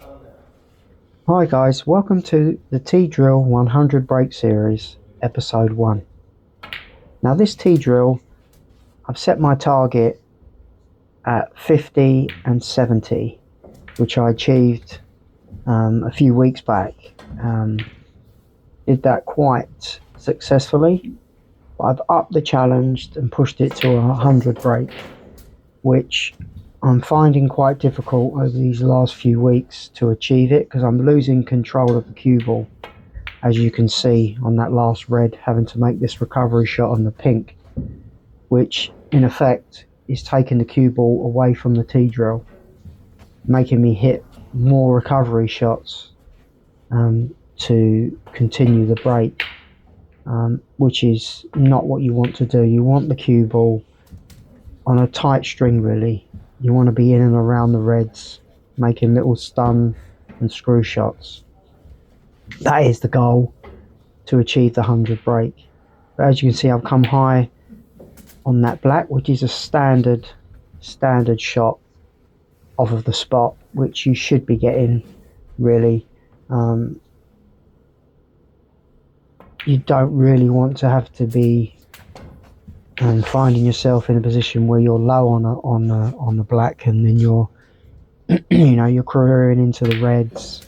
Hi guys, welcome to the T-Drill 100 break series, episode 1. Now this T-Drill, I've set my target at 50 and 70, which I achieved a few weeks back. Did that quite successfully. I've upped the challenge and pushed it to a 100 break, which I'm finding quite difficult over these last few weeks to achieve it because I'm losing control of the cue ball, as you can see on that last red, having to make this recovery shot on the pink, which in effect is taking the cue ball away from the T-drill, making me hit more recovery shots to continue the break, which is not what you want to do. You want the cue ball on a tight string, really. You want to be in and around the reds, making little stun and screw shots. That is the goal, to achieve the 100 break. But as you can see, I've come high on that black, which is a standard shot off of the spot, which you should be getting, really. You don't really want to have to be finding yourself in a position where you're low on the black, and then you're you're careering into the reds.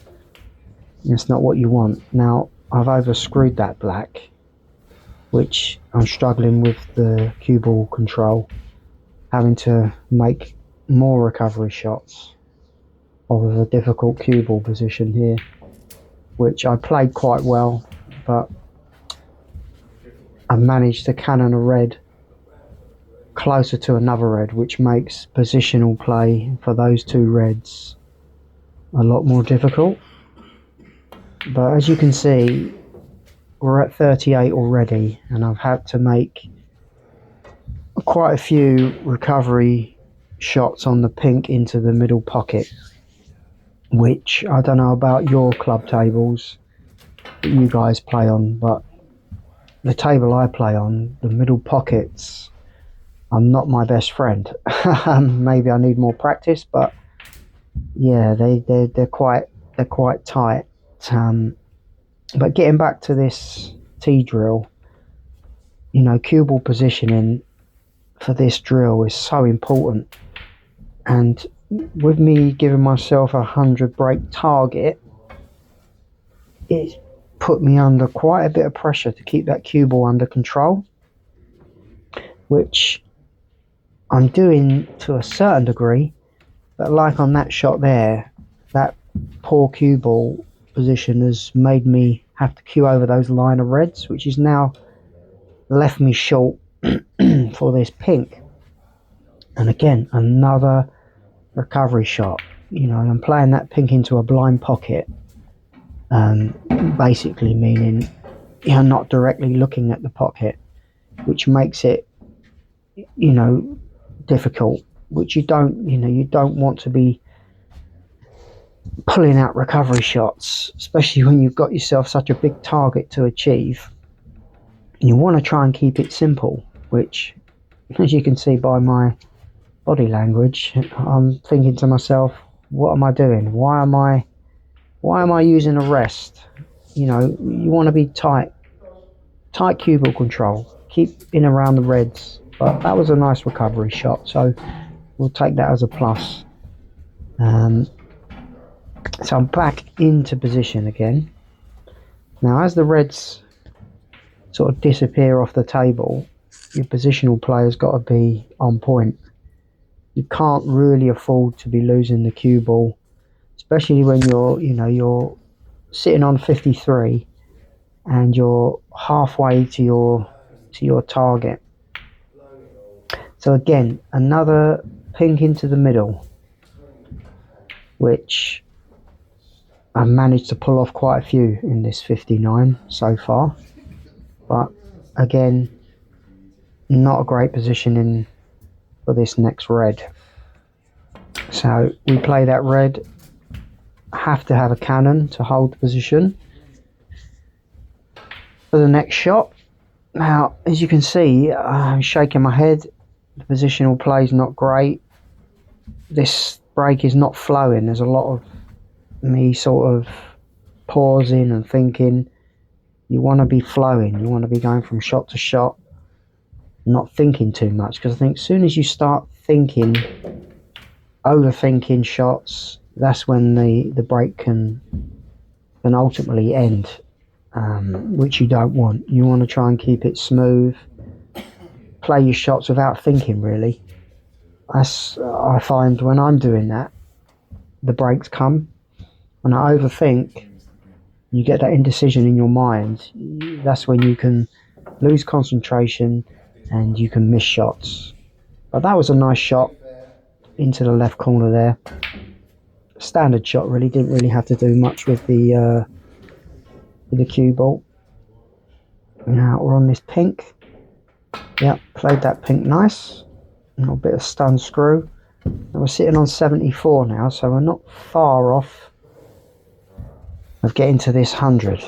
It's not what you want. Now I've overscrewed that black, which I'm struggling with the cue ball control, having to make more recovery shots of a difficult cue ball position here, which I played quite well, but I managed to cannon a red closer to another red, which makes positional play for those two reds a lot more difficult. But as you can see, we're at 38 already, and I've had to make quite a few recovery shots on the pink into the middle pocket, which I don't know about your club tables that you guys play on, but the table I play on, the middle pockets are not my best friend. Maybe I need more practice, but yeah, they're quite tight. But getting back to this T-drill, cue ball positioning for this drill is so important, and with me giving myself a 100 break target, it's put me under quite a bit of pressure to keep that cue ball under control, which I'm doing to a certain degree. But like on that shot there, that poor cue ball position has made me have to cue over those line of reds, which is now left me short for this pink. And again, another recovery shot. I'm playing that pink into a blind pocket, basically meaning you're not directly looking at the pocket, which makes it difficult, which you don't want to be pulling out recovery shots, especially when you've got yourself such a big target to achieve. You want to try and keep it simple, which, as you can see by my body language, I'm thinking to myself, what am I doing? Why am I using a rest? You want to be tight cue ball control, keep in around the reds. But that was a nice recovery shot, so we'll take that as a plus. So I'm back into position again. Now as the reds sort of disappear off the table, your positional player's got to be on point. You can't really afford to be losing the cue ball, especially when you're sitting on 53 and you're halfway to your target. So again, another pink into the middle, which I've managed to pull off quite a few in this 59 so far. But again, not a great positioning for this next red. So we play that red, have to have a cannon to hold the position for the next shot. Now, as you can see, I'm shaking my head. The positional play is not great. This break is not flowing. There's a lot of me sort of pausing and thinking. You want to be flowing, you want to be going from shot to shot, not thinking too much, because I think as soon as you start thinking, overthinking shots, that's when the break can ultimately end, which you don't want. You want to try and keep it smooth, play your shots without thinking really. I find when I'm doing that, the breaks come. When I overthink, you get that indecision in your mind. That's when you can lose concentration and you can miss shots. But that was a nice shot into the left corner there. Standard shot, really. Didn't really have to do much with the cue ball. Now we're on this pink. Yep, played that pink nice. A little bit of stun screw. And we're sitting on 74 now, so we're not far off of getting to this 100.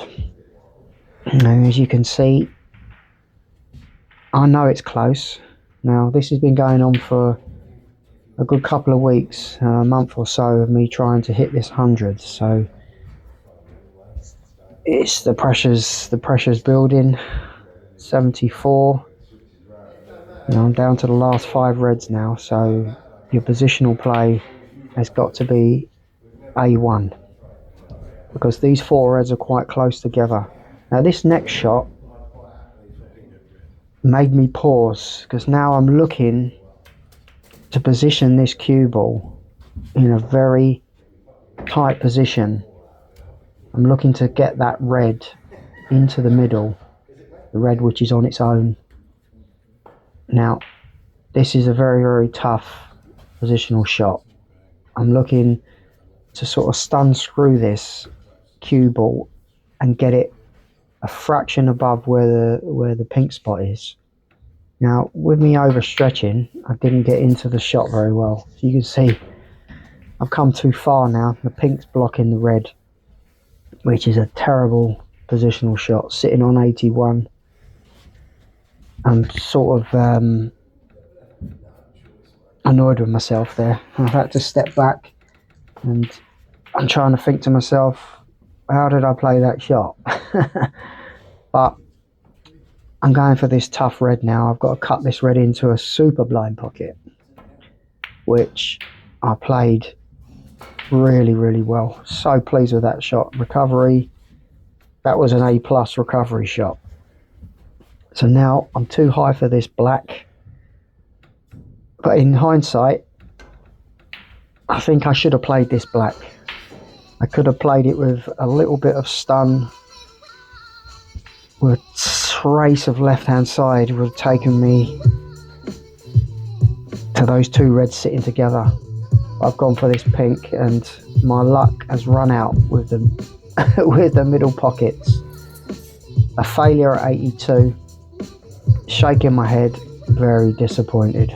And as you can see, I know it's close. Now this has been going on for a good couple of weeks, a month or so of me trying to hit this 100. So it's the pressure's building. 74. I'm down to the last 5 reds now, so your positional play has got to be A1, because these 4 reds are quite close together. Now this next shot made me pause, because now I'm looking to position this cue ball in a very tight position. I'm looking to get that red into the middle, the red which is on its own. Now this is a very, very tough positional shot. I'm looking to sort of stun screw this cue ball and get it a fraction above where the pink spot is. Now with me overstretching, I didn't get into the shot very well. So you can see I've come too far now. The pink's blocking the red, which is a terrible positional shot. Sitting on 81, I'm sort of annoyed with myself there. I've had to step back and I'm trying to think to myself, how did I play that shot? But I'm going for this tough red now. I've got to cut this red into a super blind pocket, which I played really, really well. So pleased with that shot. Recovery, that was an A+ recovery shot. So now I'm too high for this black, but in hindsight, I think I should have played this black. I could have played it with a little bit of stun, with a trace of left hand side would have taken me to those 2 reds sitting together. I've gone for this pink and my luck has run out with the with the middle pockets. A failure at 82, shaking my head, very disappointed.